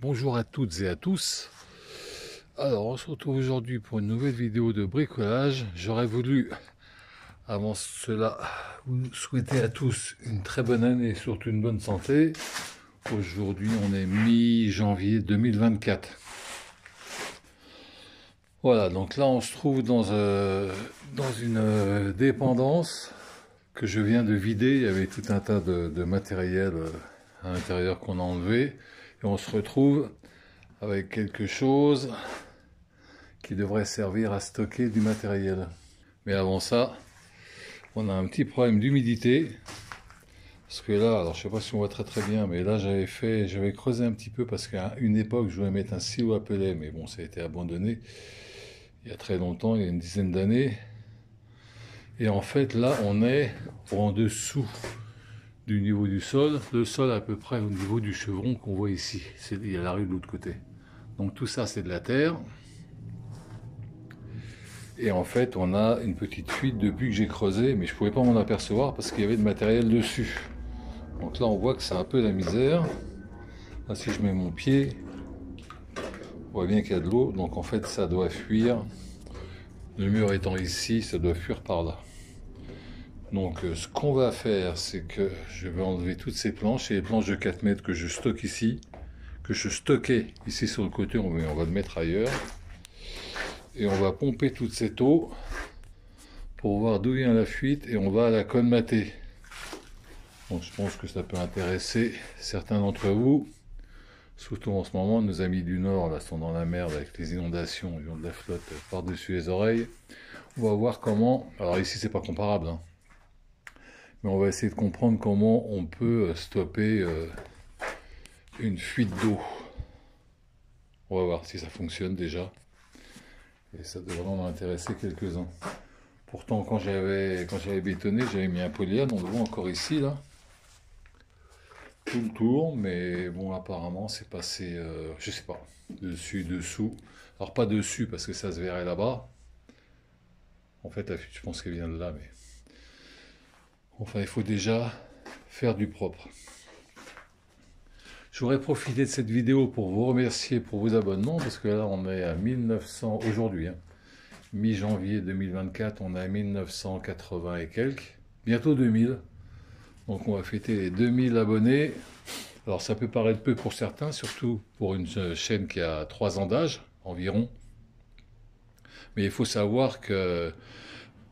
Bonjour à toutes et à tous. Alors on se retrouve aujourd'hui pour une nouvelle vidéo de bricolage. J'aurais voulu avant cela vous souhaiter à tous une très bonne année et surtout une bonne santé. Aujourd'hui on est mi-janvier 2024. Voilà, donc là on se trouve dans une dépendance que je viens de vider. Il y avait tout un tas de matériel à l'intérieur qu'on a enlevé. Et on se retrouve avec quelque chose qui devrait servir à stocker du matériel. Mais avant ça, on a un petit problème d'humidité. Parce que là, alors je sais pas si on voit très bien, mais là j'avais creusé un petit peu parce qu'à une époque je voulais mettre un silo à pellets, mais bon, ça a été abandonné il y a très longtemps, il y a une dizaine d'années. Et en fait là, on est en dessous du niveau du sol, le sol à peu près au niveau du chevron qu'on voit ici. Il y a la rue de l'autre côté. Donc tout ça c'est de la terre. Et en fait on a une petite fuite depuis que j'ai creusé, mais je ne pouvais pas m'en apercevoir parce qu'il y avait de matériel dessus. Donc là on voit que c'est un peu la misère. Là si je mets mon pied, on voit bien qu'il y a de l'eau, donc en fait ça doit fuir. Le mur étant ici, ça doit fuir par là. Donc ce qu'on va faire, c'est que je vais enlever toutes ces planches, et les planches de 4 mètres que je stocke ici, que je stockais ici sur le côté, on va le mettre ailleurs. Et on va pomper toute cette eau pour voir d'où vient la fuite et on va la colmater. Donc je pense que ça peut intéresser certains d'entre vous. Surtout en ce moment, nos amis du Nord là sont dans la merde avec les inondations, ils ont de la flotte par-dessus les oreilles. On va voir comment, alors ici c'est pas comparable, hein, mais on va essayer de comprendre comment on peut stopper une fuite d'eau. On va voir si ça fonctionne déjà. Et ça devrait en intéresser quelques-uns. Pourtant, quand j'avais bétonné, j'avais mis un polyane, on le voit encore ici, là. Tout le tour, mais bon, apparemment, c'est passé, je sais pas, dessus, dessous. Alors, pas dessus, parce que ça se verrait là-bas. En fait, la fuite, je pense qu'elle vient de là, mais... Enfin, il faut déjà faire du propre. Je voudrais profiter de cette vidéo pour vous remercier pour vos abonnements, parce que là, on est à 1900, aujourd'hui, hein. Mi-janvier 2024, on est à 1980 et quelques, bientôt 2000. Donc on va fêter les 2000 abonnés. Alors ça peut paraître peu pour certains, surtout pour une chaîne qui a 3 ans d'âge environ. Mais il faut savoir que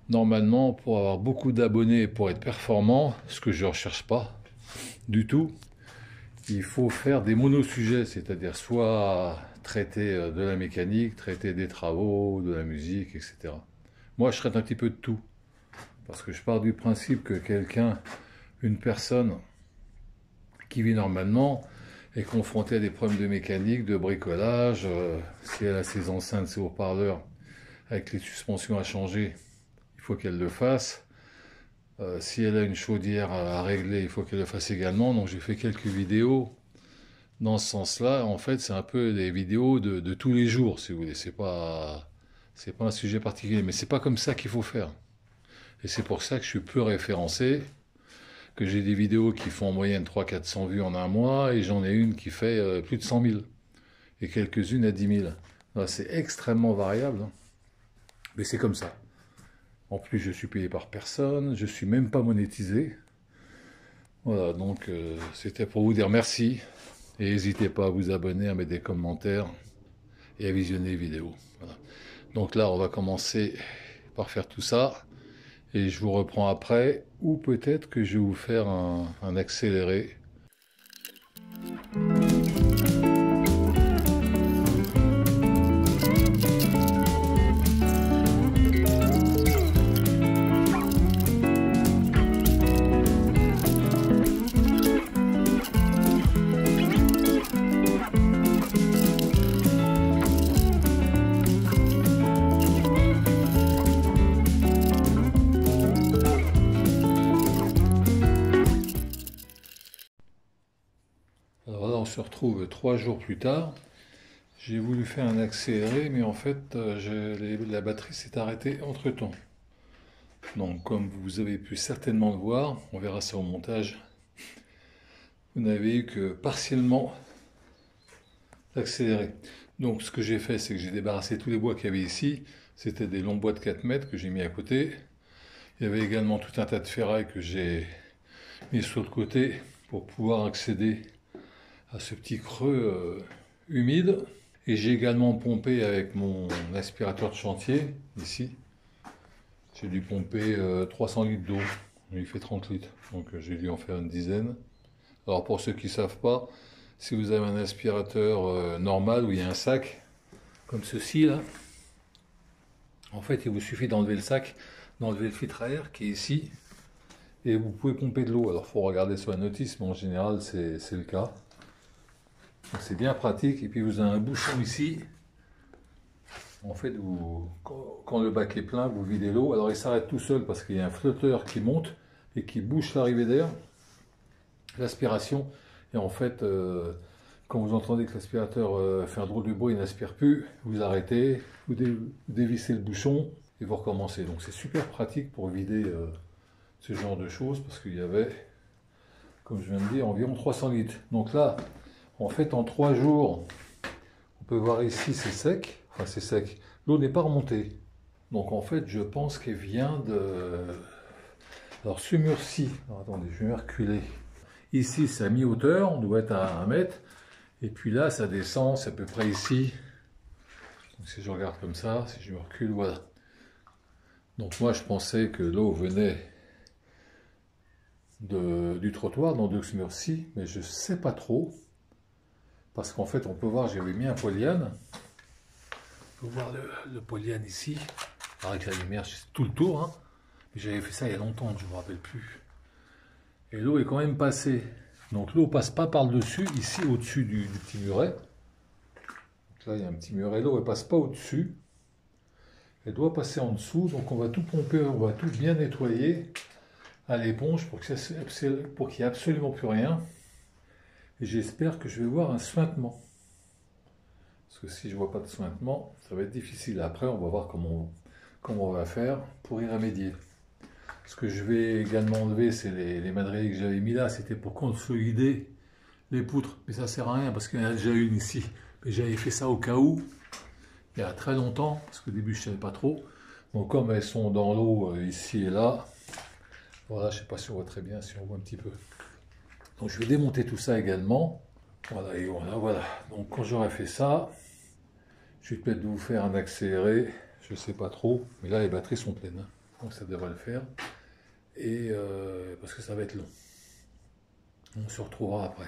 normalement, pour avoir beaucoup d'abonnés et pour être performant, ce que je ne recherche pas du tout, il faut faire des monosujets, c'est-à-dire soit traiter de la mécanique, traiter des travaux, de la musique, etc. Moi, je traite un petit peu de tout, parce que je pars du principe que une personne qui vit normalement est confrontée à des problèmes de mécanique, de bricolage, si elle a ses enceintes, ses haut-parleurs, avec les suspensions à changer, il faut qu'elle le fasse. Si elle a une chaudière à régler, il faut qu'elle le fasse également. Donc j'ai fait quelques vidéos dans ce sens-là. En fait, c'est un peu des vidéos de tous les jours, si vous voulez. C'est pas un sujet particulier, mais c'est pas comme ça qu'il faut faire. Et c'est pour ça que je suis peu référencé, que j'ai des vidéos qui font en moyenne 300-400 vues en un mois, et j'en ai une qui fait plus de 100 000, et quelques-unes à 10 000. C'est extrêmement variable, hein. Mais c'est comme ça. En plus, je suis payé par personne, je suis même pas monétisé. Voilà, donc c'était pour vous dire merci. Et n'hésitez pas à vous abonner, à mettre des commentaires et à visionner les vidéos. Voilà. Donc là, on va commencer par faire tout ça. Et je vous reprends après. Ou peut-être que je vais vous faire un accéléré. Alors là, on se retrouve 3 jours plus tard. J'ai voulu faire un accéléré, mais en fait, la batterie s'est arrêtée entre-temps. Donc, comme vous avez pu certainement le voir, on verra ça au montage, vous n'avez eu que partiellement d'accélérer. Donc ce que j'ai fait, c'est que j'ai débarrassé tous les bois qu'il y avait ici. C'était des longs bois de 4 mètres que j'ai mis à côté. Il y avait également tout un tas de ferraille que j'ai mis sur le côté pour pouvoir accéder à ce petit creux humide. Et j'ai également pompé avec mon aspirateur de chantier, ici. J'ai dû pomper 300 litres d'eau. Il fait 30 litres, donc j'ai dû en faire une dizaine. Alors pour ceux qui ne savent pas, si vous avez un aspirateur normal où il y a un sac, comme ceci là, en fait il vous suffit d'enlever le sac, d'enlever le filtre à air qui est ici, et vous pouvez pomper de l'eau. Alors il faut regarder sur la notice, mais en général c'est le cas. C'est bien pratique, et puis vous avez un bouchon ici. En fait, quand le bac est plein, vous videz l'eau. Alors il s'arrête tout seul parce qu'il y a un flotteur qui monte et qui bouche l'arrivée d'air, l'aspiration. Et en fait, quand vous entendez que l'aspirateur fait un drôle de bruit, il n'aspire plus, vous arrêtez, vous dévissez le bouchon et vous recommencez. Donc c'est super pratique pour vider ce genre de choses parce qu'il y avait, comme je viens de dire, environ 300 litres. Donc là, en fait, en 3 jours, on peut voir ici, c'est sec. Enfin, c'est sec. L'eau n'est pas remontée. Donc en fait, je pense qu'elle vient de... Alors ce mur-ci, attendez, je vais me reculer. Ici, c'est à mi-hauteur, on doit être à 1 mètre. Et puis là, ça descend, c'est à peu près ici. Donc si je regarde comme ça, si je me recule, voilà. Donc moi, je pensais que l'eau venait du trottoir, dans ce mur-ci, mais je ne sais pas trop. Parce qu'en fait, on peut voir, j'avais mis un polyane. On peut voir le polyane ici. Avec la lumière, c'est tout le tour. Hein. Mais j'avais fait ça il y a longtemps, je ne me rappelle plus. Et l'eau est quand même passée. Donc l'eau passe pas par le dessus, ici au-dessus du petit muret. Donc là, il y a un petit muret, l'eau ne passe pas au-dessus. Elle doit passer en dessous. Donc on va tout pomper, on va tout bien nettoyer à l'éponge pour qu'il n'y ait absolument plus rien. Et j'espère que je vais voir un suintement. Parce que si je ne vois pas de suintement, ça va être difficile. Après, on va voir comment on va faire pour y remédier. Ce que je vais également enlever, c'est les madriers que j'avais mis là. C'était pour consolider les poutres. Mais ça ne sert à rien parce qu'il y en a déjà une ici. Mais j'avais fait ça au cas où, il y a très longtemps, parce qu'au début, je ne savais pas trop. Donc comme elles sont dans l'eau ici et là, voilà, je ne sais pas si on voit très bien, si on voit un petit peu. Donc je vais démonter tout ça également. Voilà, et voilà. Donc quand j'aurai fait ça, je vais peut-être vous faire un accéléré, je ne sais pas trop, mais là les batteries sont pleines, hein. Donc ça devrait le faire. Et parce que ça va être long. On se retrouvera après.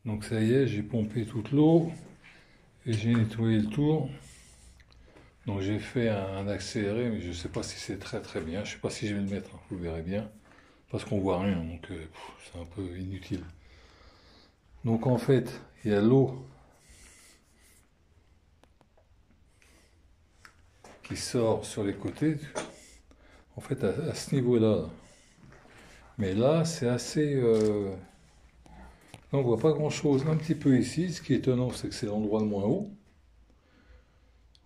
Donc ça y est, j'ai pompé toute l'eau et j'ai nettoyé le tour. Donc j'ai fait un accéléré, mais je ne sais pas si c'est très bien. Je ne sais pas si je vais le mettre, hein, vous verrez bien. Parce qu'on voit rien, donc c'est un peu inutile. Donc en fait, il y a l'eau qui sort sur les côtés. En fait, à ce niveau-là. Mais là, c'est assez... Là, on ne voit pas grand-chose. Un petit peu ici. Ce qui est étonnant, c'est que c'est l'endroit le moins haut.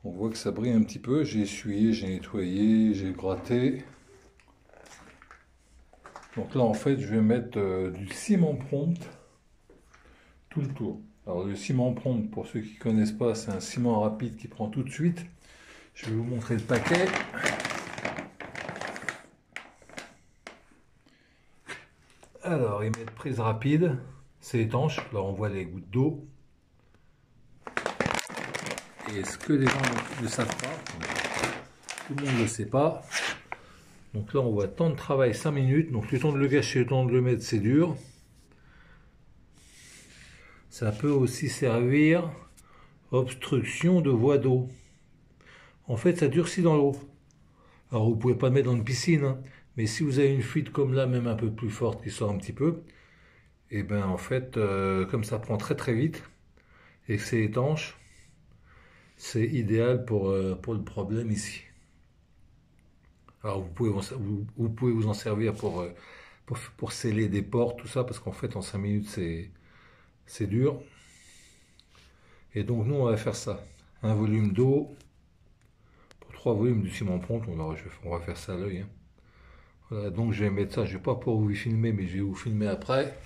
On voit que ça brille un petit peu. J'ai essuyé, j'ai nettoyé, j'ai gratté. Donc là, en fait, je vais mettre du ciment prompte tout le tour. Alors, le ciment prompte, pour ceux qui ne connaissent pas, c'est un ciment rapide qui prend tout de suite. Je vais vous montrer le paquet. Alors, ils mettent prise rapide, c'est étanche, là on voit les gouttes d'eau. Et ce que les gens ne savent pas, tout le monde ne le sait pas. Donc là on voit temps de travail 5 minutes, donc le temps de le gâcher, le temps de le mettre, c'est dur. Ça peut aussi servir obstruction de voie d'eau. En fait, ça durcit dans l'eau. Alors vous pouvez pas le mettre dans une piscine, hein, mais si vous avez une fuite comme là, même un peu plus forte qui sort un petit peu, et ben en fait, comme ça prend très très vite et que c'est étanche, c'est idéal pour le problème ici. Alors vous pouvez vous en servir pour sceller des portes, tout ça, parce qu'en fait en 5 minutes c'est dur. Et donc nous on va faire ça. Un volume d'eau pour 3 volumes de ciment ponte, on va faire ça à l'œil. Hein. Voilà, donc je vais mettre ça, je vais pas pour vous filmer, mais je vais vous filmer après.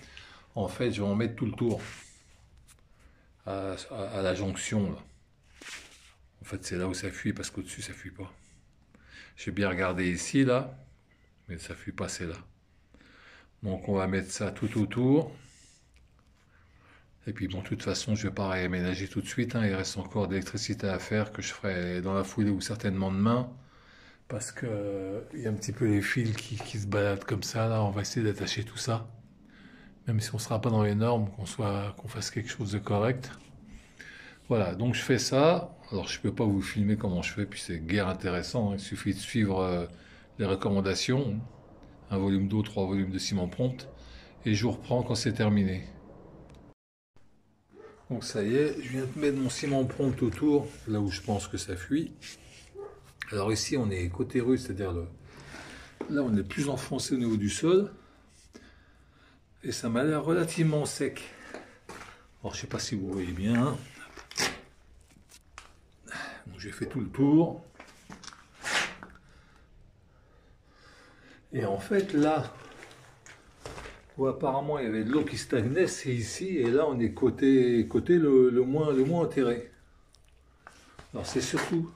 En fait, je vais en mettre tout le tour à la jonction là. En fait, c'est là où ça fuit parce qu'au-dessus ça fuit pas. J'ai bien regardé ici là, mais ça fuit pas, c'est là. Donc on va mettre ça tout autour. Et puis bon, de toute façon, je vais pas réaménager tout de suite. Hein. Il reste encore de l'électricité à faire que je ferai dans la foulée ou certainement demain. Parce que il y a un petit peu les fils qui se baladent comme ça. Là, on va essayer d'attacher tout ça. Même si on ne sera pas dans les normes, qu'on fasse quelque chose de correct. Voilà, donc je fais ça. Alors je ne peux pas vous filmer comment je fais, puis c'est guère intéressant. Hein. Il suffit de suivre les recommandations. Un volume d'eau, 3 volumes de ciment ponte. Et je vous reprends quand c'est terminé. Donc ça y est, je viens de mettre mon ciment ponte autour, là où je pense que ça fuit. Alors ici on est côté rue, c'est-à-dire là on est plus enfoncé au niveau du sol. Et ça m'a l'air relativement sec. Alors je sais pas si vous voyez bien. Donc j'ai fait tout le tour. Et en fait là, où apparemment il y avait de l'eau qui stagnait, c'est ici, et là on est côté le moins enterré. Alors c'est surtout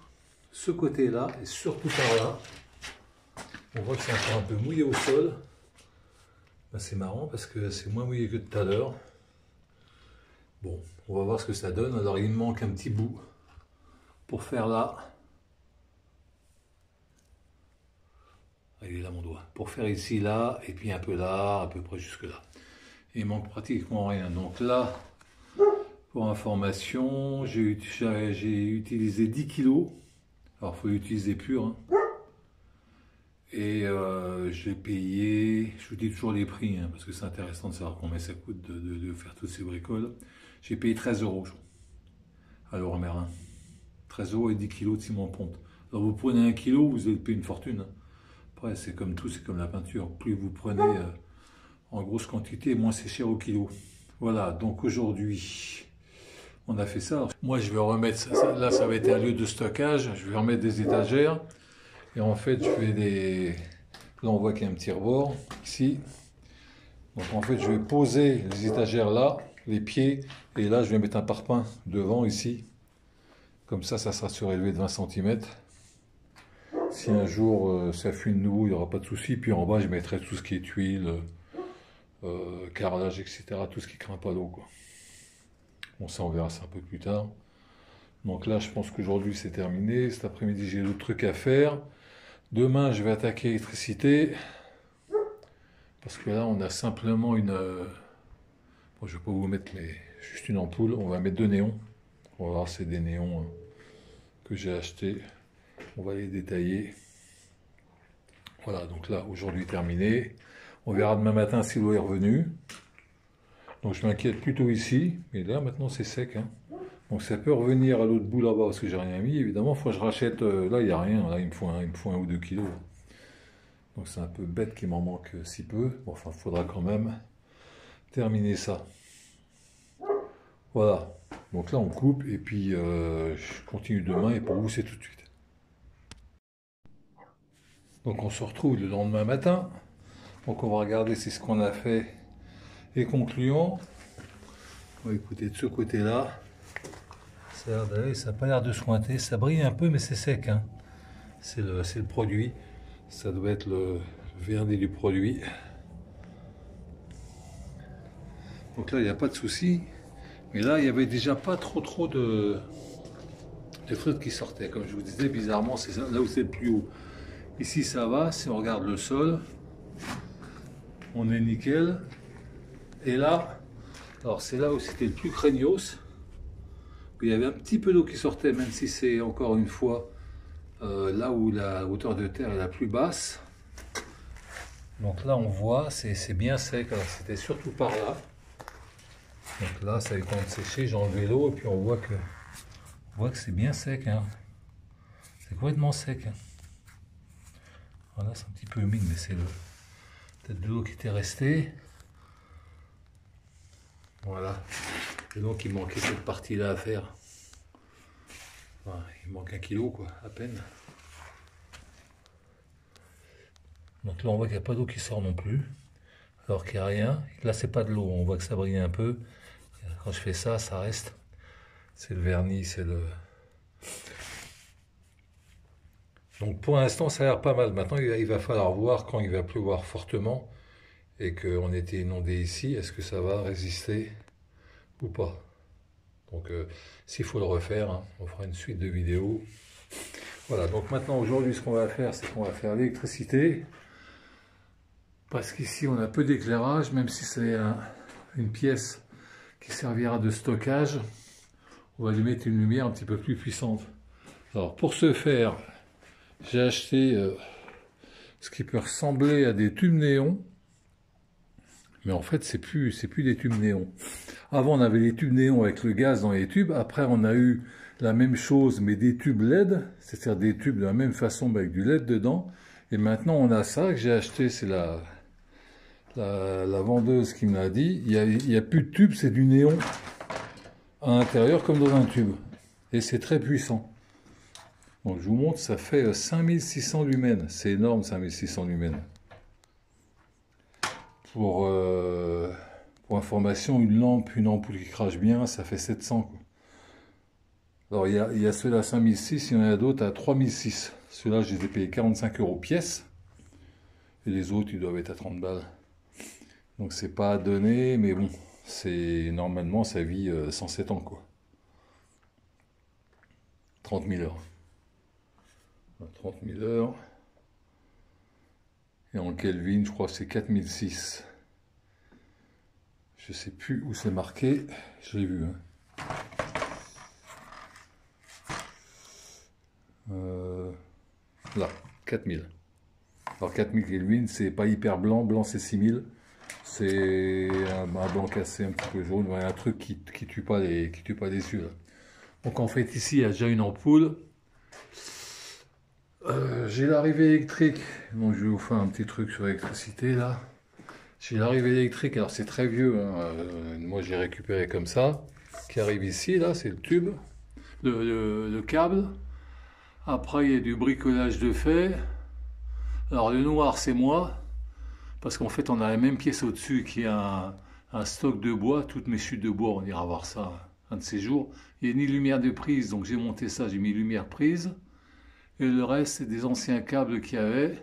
ce côté-là, et surtout par là. On voit que c'est encore un peu mouillé au sol. Ben, c'est marrant parce que c'est moins mouillé que tout à l'heure. Bon, on va voir ce que ça donne. Alors il me manque un petit bout pour faire là. Il est là mon doigt. Pour faire ici, là, et puis un peu là, à peu près jusque là. Il manque pratiquement rien. Donc là, pour information, j'ai utilisé 10 kg. Alors il faut l'utiliser pur. Hein. Et j'ai payé, je vous dis toujours les prix, hein, parce que c'est intéressant de savoir combien ça coûte de faire toutes ces bricoles. J'ai payé 13 € à Leroy Merlin. 13 € et 10 kg de ciment ponte. Alors vous prenez 1 kg, vous allez payer une fortune. Hein. Après, c'est comme tout, c'est comme la peinture. Plus vous prenez en grosse quantité, moins c'est cher au kilo. Voilà, donc aujourd'hui, on a fait ça. Moi, je vais remettre ça. Là, ça va être un lieu de stockage. Je vais remettre des étagères. Et en fait, je fais des... Là, on voit qu'il y a un petit rebord, ici. Donc en fait, je vais poser les étagères là, les pieds. Et là, je vais mettre un parpaing devant, ici. Comme ça sera surélevé de 20 cm. Si un jour ça fuit de nouveau, il n'y aura pas de souci. Puis en bas, je mettrai tout ce qui est tuiles, carrelage, etc. Tout ce qui craint pas l'eau, quoi. Bon, ça, on verra ça un peu plus tard. Donc là, je pense qu'aujourd'hui, c'est terminé. Cet après-midi, j'ai d'autres trucs à faire. Demain, je vais attaquer l'électricité. Parce que là, on a simplement une... Bon, je ne vais pas vous mettre, mais juste une ampoule. On va mettre 2 néons. On va voir, c'est des néons que j'ai achetés. On va les détailler. Voilà, donc là, aujourd'hui terminé. On verra demain matin si l'eau est revenue. Donc je m'inquiète plutôt ici. Mais là, maintenant, c'est sec. Hein. Donc ça peut revenir à l'autre bout là-bas parce que j'ai rien mis. Évidemment, il faut que je rachète. Là, il n'y a rien. Là, il me faut 1 ou 2 kilos. Donc c'est un peu bête qu'il m'en manque si peu. Bon, enfin, il faudra quand même terminer ça. Voilà. Donc là, on coupe. Et puis, je continue demain. Et pour vous, c'est tout de suite. Donc on se retrouve le lendemain matin. Donc on va regarder si ce qu'on a fait est concluant. On va écouter de ce côté-là. Ça n'a pas l'air de sointer. Ça brille un peu, mais c'est sec. Hein. C'est le produit. Ça doit être le vernis du produit. Donc là, il n'y a pas de souci. Mais là, il n'y avait déjà pas trop de fluides qui sortaient. Comme je vous disais, bizarrement, c'est là où c'est le plus haut. Ici, ça va. Si on regarde le sol, on est nickel. Et là, alors c'est là où c'était le plus craignos. Il y avait un petit peu d'eau qui sortait, même si c'est encore une fois là où la hauteur de terre est la plus basse. Donc là, on voit, c'est bien sec. Alors c'était surtout par là. Donc là, ça a eu le temps de sécher. J'ai enlevé l'eau et puis on voit que c'est bien sec. Hein. C'est complètement sec. Hein. Voilà, c'est un petit peu humide, mais c'est peut-être de l'eau qui était restée. Voilà. Et donc il manquait cette partie-là à faire. Enfin, il manque 1 kilo, quoi, à peine. Donc là, on voit qu'il n'y a pas d'eau qui sort non plus. Alors qu'il n'y a rien. Là, c'est pas de l'eau. On voit que ça brille un peu. Quand je fais ça, ça reste. C'est le vernis, c'est le... Donc pour l'instant, ça a l'air pas mal. Maintenant, il va falloir voir quand il va pleuvoir fortement et qu'on était inondé ici, est-ce que ça va résister ou pas. Donc s'il faut le refaire, hein, on fera une suite de vidéos. Voilà, donc maintenant aujourd'hui ce qu'on va faire, c'est qu'on va faire l'électricité. Parce qu'ici on a peu d'éclairage, même si c'est une pièce qui servira de stockage, on va lui mettre une lumière un petit peu plus puissante. Alors pour ce faire, j'ai acheté ce qui peut ressembler à des tubes néons. Mais en fait, c'est plus des tubes néons. Avant, on avait les tubes néons avec le gaz dans les tubes. Après, on a eu la même chose, mais des tubes LED. C'est-à-dire des tubes de la même façon, mais avec du LED dedans. Et maintenant, on a ça que j'ai acheté. C'est la vendeuse qui me l'a dit. Il y a plus de tubes, c'est du néon à l'intérieur comme dans un tube. Et c'est très puissant. Donc, je vous montre, ça fait 5600 lumens. C'est énorme, 5600 lumens. Pour information, une ampoule qui crache bien, ça fait 700. Quoi. Alors il y a ceux-là à 5006, il y en a d'autres à 3006. Ceux-là, je les ai payés 45 € pièce. Et les autres, ils doivent être à 30 balles. Donc c'est pas donné, mais bon, c'est normalement ça vit 107 ans, quoi. 30 000 heures. 30 000 heures. Et en Kelvin, je crois que c'est 4006. Je sais plus où c'est marqué. Je l'ai vu. Hein. Là, 4000. Alors 4000 Kelvin, c'est pas hyper blanc. Blanc, c'est 6000. C'est un blanc cassé, un petit peu jaune. Ouais, un truc qui tue pas les yeux. Là. Donc en fait, ici, il y a déjà une ampoule. J'ai l'arrivée électrique, donc je vais vous faire un petit truc sur l'électricité là. J'ai l'arrivée électrique, alors c'est très vieux, hein. Moi j'ai récupéré comme ça, qui arrive ici, là c'est le tube, le câble. Après il y a du bricolage de fait. Alors le noir c'est moi, parce qu'en fait on a la même pièce au-dessus qui a un stock de bois, toutes mes chutes de bois, on ira voir ça un de ces jours. Il y a ni lumière de prise, donc j'ai monté ça, j'ai mis lumière prise. Et le reste, c'est des anciens câbles qu'il y avait.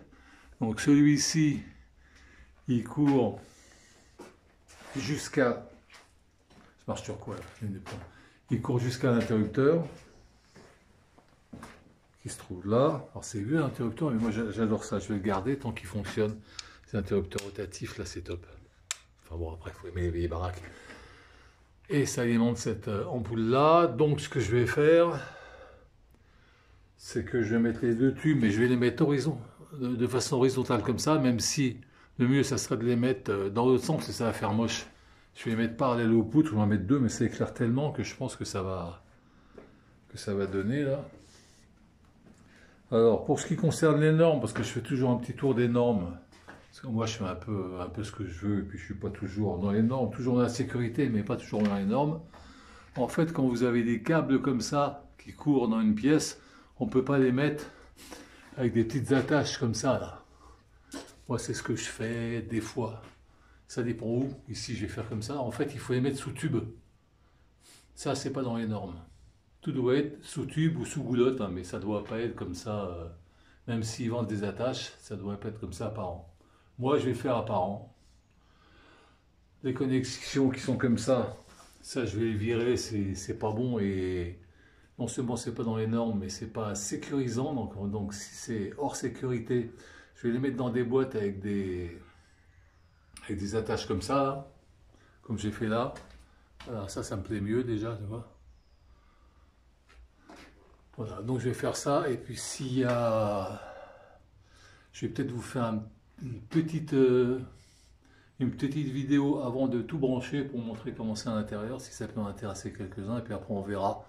Donc celui-ci, il court jusqu'à... Ça marche sur quoi là? Il court jusqu'à l'interrupteur qui se trouve là. Alors c'est vieux l'interrupteur, mais moi j'adore ça. Je vais le garder tant qu'il fonctionne. C'est un interrupteur rotatif, là c'est top. Enfin bon, après il faut aimer les vieilles baraques. Et ça alimente cette ampoule-là. Donc ce que je vais faire... c'est que je vais mettre les deux tubes, mais je vais les mettre de façon horizontale comme ça, même si le mieux, ça serait de les mettre dans l'autre sens, et ça va faire moche. Je vais les mettre parallèles aux poutres, je vais en mettre deux, mais ça éclaire tellement que je pense que ça va donner, là. Alors, pour ce qui concerne les normes, parce que je fais toujours un petit tour des normes, parce que moi, je fais un peu ce que je veux, et puis je suis pas toujours dans les normes, toujours dans la sécurité, mais pas toujours dans les normes. En fait, quand vous avez des câbles comme ça, qui courent dans une pièce, on ne peut pas les mettre avec des petites attaches comme ça, là. Moi, c'est ce que je fais des fois. Ça dépend où. Ici, je vais faire comme ça. En fait, il faut les mettre sous tube. Ça, c'est pas dans les normes. Tout doit être sous tube ou sous goulotte, hein, mais ça doit pas être comme ça. Même s'ils vendent des attaches, ça doit pas être comme ça apparent. Moi, je vais faire apparent. Les connexions qui sont comme ça je vais les virer, c'est pas bon et non seulement c'est pas dans les normes, mais c'est pas sécurisant. Donc si c'est hors sécurité, je vais les mettre dans des boîtes avec des attaches comme ça, là, comme j'ai fait là. Voilà, ça me plaît mieux déjà, tu vois. Voilà, donc je vais faire ça et puis s'il y a, je vais peut-être vous faire une petite vidéo avant de tout brancher pour montrer comment c'est à l'intérieur, si ça peut en intéresser quelques-uns, et puis après on verra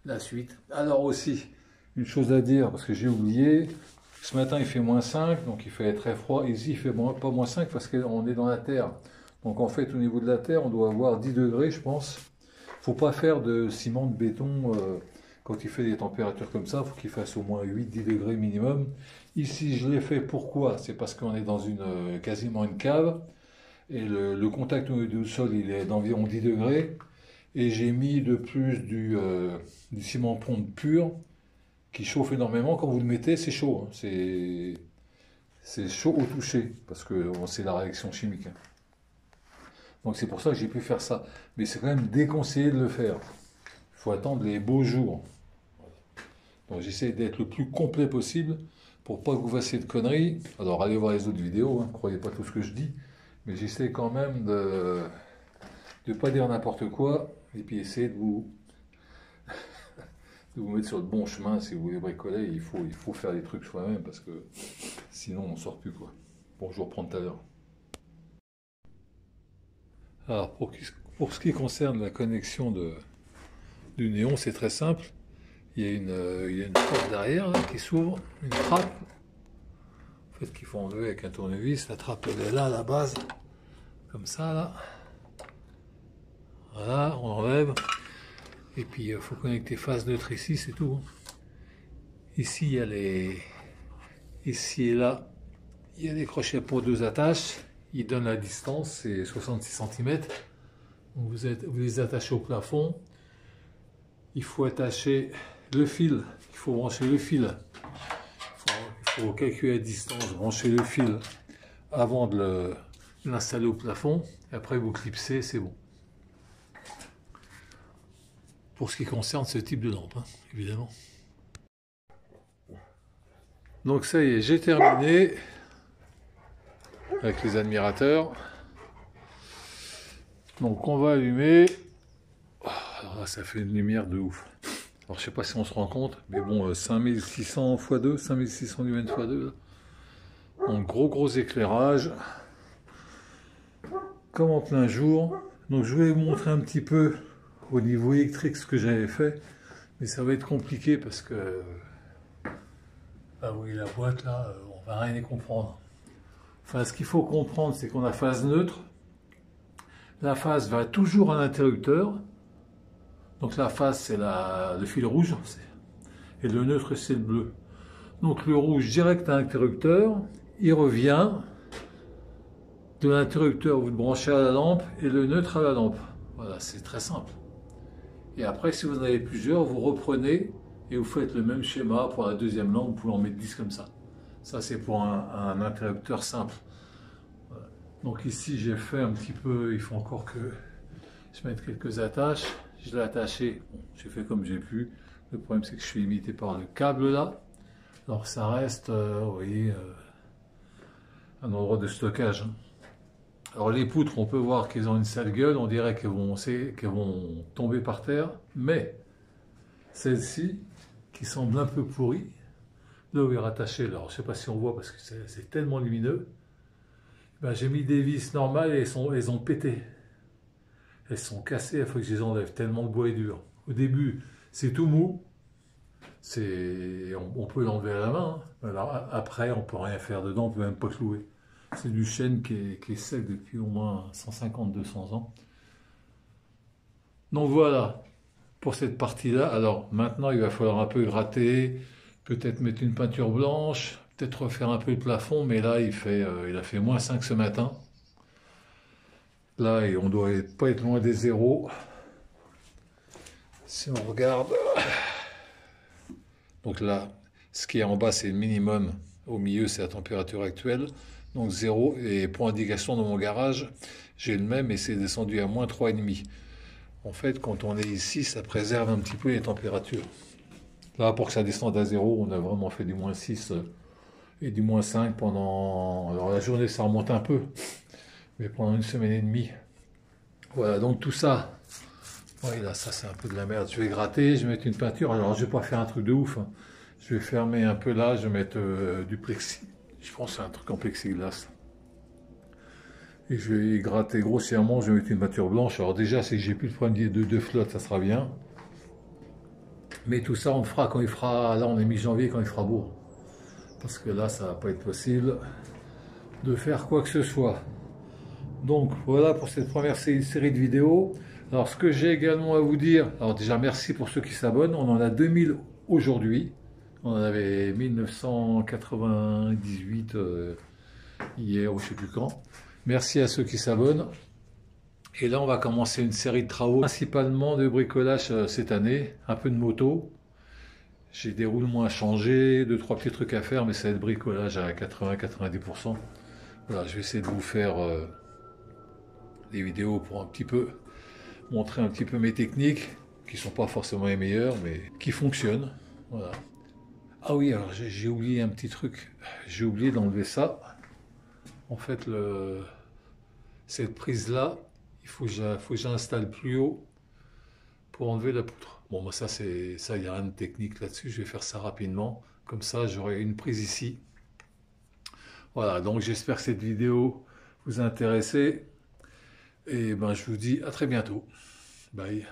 la suite. Alors aussi, une chose à dire, parce que j'ai oublié, ce matin il fait -5, donc il fait très froid, ici il fait pas -5 parce qu'on est dans la terre. Donc en fait au niveau de la terre, on doit avoir 10 degrés je pense. Faut pas faire de ciment, de béton, quand il fait des températures comme ça, il faut qu'il fasse au moins 8-10 degrés minimum. Ici je l'ai fait, pourquoi? C'est parce qu'on est dans quasiment une cave, et le contact du sol il est d'environ 10 degrés, et j'ai mis de plus du ciment ponte pur qui chauffe énormément. Quand vous le mettez, c'est chaud, hein. C'est chaud au toucher, parce que c'est la réaction chimique, hein. Donc c'est pour ça que j'ai pu faire ça. Mais c'est quand même déconseillé de le faire. Il faut attendre les beaux jours. Donc j'essaie d'être le plus complet possible pour pas que vous fassiez de conneries. Alors allez voir les autres vidéos, hein, croyez pas tout ce que je dis. Mais j'essaie quand même de ne pas dire n'importe quoi. Et puis essayer de vous mettre sur le bon chemin. Si vous voulez bricoler, il faut faire des trucs soi-même, parce que sinon on ne sort plus, quoi. Bon, je vous reprends tout à l'heure. Alors pour ce qui concerne la connexion du néon, c'est très simple. Il y a une porte derrière là, qui s'ouvre, une trappe. En fait, qu'il faut enlever avec un tournevis. La trappe elle est là à la base, comme ça là. Voilà, on enlève. Et puis il faut connecter phase neutre ici, c'est tout. Ici il y a ici et là, il y a des crochets pour 2 attaches. Ils donnent la distance, c'est 66 cm. Donc vous les attachez au plafond. Il faut attacher le fil, il faut brancher le fil. Il faut calculer la distance, brancher le fil avant de l'installer au plafond. Et après vous clipsez, c'est bon. Pour ce qui concerne ce type de lampe, hein, évidemment. Donc ça y est, j'ai terminé avec les admirateurs. Donc on va allumer. Alors là, ça fait une lumière de ouf. Alors je sais pas si on se rend compte, mais bon, 5600 x 2, 5600 lumens x 2. Donc gros éclairage, comme en plein jour. Donc je vais vous montrer un petit peu au niveau électrique ce que j'avais fait, mais ça va être compliqué parce que ah oui, la boîte là, on va rien y comprendre. Enfin, ce qu'il faut comprendre, c'est qu'on a phase neutre. La phase va toujours à l'interrupteur. Donc la phase, c'est le fil rouge, et le neutre, c'est le bleu. Donc le rouge direct à l'interrupteur, il revient de l'interrupteur, vous le branchez à la lampe, et le neutre à la lampe. Voilà, c'est très simple. Et après, si vous en avez plusieurs, vous reprenez et vous faites le même schéma pour la deuxième lampe, vous pouvez en mettre 10 comme ça. Ça, c'est pour un interrupteur simple. Voilà. Donc ici, j'ai fait un petit peu, il faut encore que je mette quelques attaches. Je l'ai attaché, bon, j'ai fait comme j'ai pu. Le problème, c'est que je suis limité par le câble là. Alors ça reste, vous voyez, un endroit de stockage, hein. Alors les poutres, on peut voir qu'elles ont une sale gueule, on dirait qu'elles vont tomber par terre, mais celle-ci, qui semble un peu pourrie, là où est rattaché, alors je ne sais pas si on voit parce que c'est tellement lumineux, ben, j'ai mis des vis normales et elles ont pété. Elles sont cassées, il faut que je les enlève, tellement le bois est dur. Au début, c'est tout mou, on peut l'enlever à la main, hein. Alors, après, on ne peut rien faire dedans, on ne peut même pas clouer. C'est du chêne qui est sec depuis au moins 150-200 ans. Donc voilà, pour cette partie-là. Alors maintenant, il va falloir un peu gratter, peut-être mettre une peinture blanche, peut-être refaire un peu le plafond, mais là, il a fait -5 ce matin. Là, on ne doit pas être loin des zéros. Si on regarde, donc là, ce qui est en bas, c'est le minimum. Au milieu, c'est la température actuelle. Donc 0, et pour indication dans mon garage, j'ai le même et c'est descendu à moins 3,5. En fait, quand on est ici, ça préserve un petit peu les températures. Là, pour que ça descende à 0, on a vraiment fait du moins 6 et du moins 5 pendant... Alors la journée, ça remonte un peu, mais pendant une semaine et demie. Voilà, donc tout ça... Oui, là, ça c'est un peu de la merde. Je vais gratter, je vais mettre une peinture. Alors, je vais pas faire un truc de ouf, hein. Je vais fermer un peu là, je vais mettre du plexi. Je pense que c'est un truc en plexiglas. Et je vais gratter grossièrement, je vais mettre une peinture blanche. Alors déjà, c'est que j'ai plus le problème de flotte, ça sera bien. Mais tout ça, on le fera quand il fera... Là, on est mi-janvier, quand il fera beau. Parce que là, ça va pas être possible de faire quoi que ce soit. Donc, voilà pour cette première série de vidéos. Alors, ce que j'ai également à vous dire... Alors déjà, merci pour ceux qui s'abonnent. On en a 2000 aujourd'hui. On en avait 1998 hier, ou je sais plus quand. Merci à ceux qui s'abonnent. Et là, on va commencer une série de travaux, principalement de bricolage cette année, un peu de moto. J'ai des roulements à changer, 2-3 petits trucs à faire, mais ça va être bricolage à 80-90%. Voilà, je vais essayer de vous faire des vidéos pour un petit peu montrer un petit peu mes techniques, qui sont pas forcément les meilleures, mais qui fonctionnent. Voilà. Ah oui, alors j'ai oublié un petit truc. J'ai oublié d'enlever ça. En fait, cette prise-là, il faut que j'installe plus haut pour enlever la poutre. Bon, moi, ça, il n'y a rien de technique là-dessus. Je vais faire ça rapidement. Comme ça, j'aurai une prise ici. Voilà, donc j'espère que cette vidéo vous a intéressé. Et ben, je vous dis à très bientôt. Bye.